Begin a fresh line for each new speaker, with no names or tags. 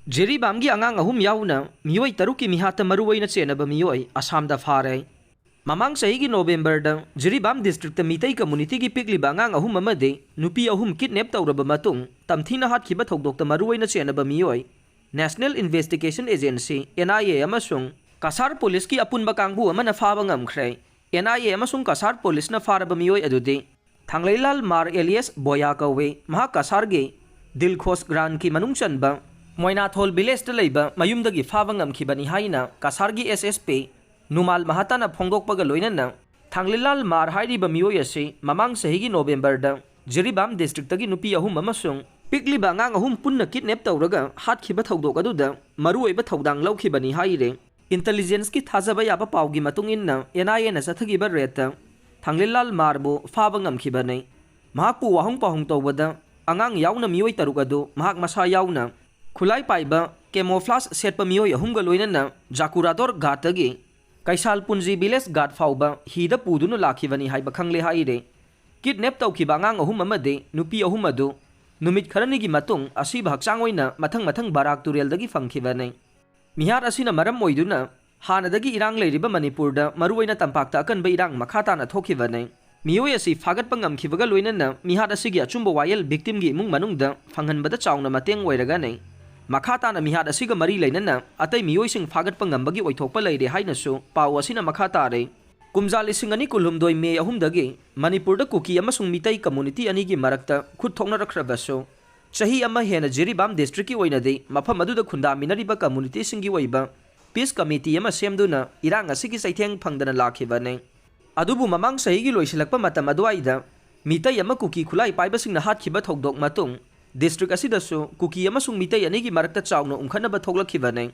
Jiribam gi Angang ahum yauna Meeoi 6ki Mihatta Maru Oina Chennaba Meeoi Assamda fare. Mamang sahi November da Jiribam district Meeoi community gi pikliba Angang ahum amade nupi ahum kidnap tawraba matung tamthina hatkiba thogdokta Maru Oina Chennaba Meeoi National Investigation Agency NIA amasung Kasar Police ki apunba kangbu amana faba ngamkhre. NIA amasung Kasar Police na faraba Meeoi adude Thanglelal Mar alias Boya kawe maha Kasar ge Dilkhos Gran ki manung chanba Moina Thol village ta leiba mayumdagi faba ngamkhibani haina Kasargi SSP Numal Mahatta na phongdokpaga loinana Thanglelal Mar hairiba Meeoi ase mamang sahigi November da Jiribam district tagi nupi ahum amasung pikliba ngang ahum punna kidnap tawraga hatkhiba thodok aduda maru oiba thodang laukhibani haire intelligence ki thajaba yaba pawgi matung inna NIA na sathagiba reta Thanglelal Mar bo faba ngamkhibani mahakpu wahung pahung tawbada Angang Yaona Meeoi 6 adu mahak masa yauna Khulai paiba camouflage setpa Meeoi ahumga loinana Jakurador gatagi Kaisal Punji village gat fauba hida puduna lakhibani haiba khangle haire kidnap tawkhiba Angang ahum amade nupi ahum adu numit kharanigi matung asiba hakchang oina mathang barak turel dagi fangkhibani mihar asina maram oiduna hanadagi irang leiriba Manipur da Maru Oina tampakta akanba irang makhata na thokhibani Meeoi asi fagatpa ngamkhibaga loinana mihar asigi achumba wayel victim gi imung manungda phanghanbada chawna mateng oiraga nei Makhata na Mihatta asiga mari lainana atai Meeoi sing fagatpa ngambagi oithokpa leire hainasu paw asina makhata re kumja lising ani kulhumdoi me ahumdagi Manipur da kuki amasung Meeoi community ani gi marakta khut thokna rakhrabasu chahi ama hena Jiribam district ki oina de mafam aduda khunda minariba community singi oiba peace committee ama semduna irang asigi saitheng phangdana lakhibane adubu mamang sahi gi loisilakpa matam aduaida Meeoi ama kuki khulai paiba singna hatkhiba thodok matung district asidasu kuki amasung Meeoi anigi marakta chawna umkhanaba thoglakibane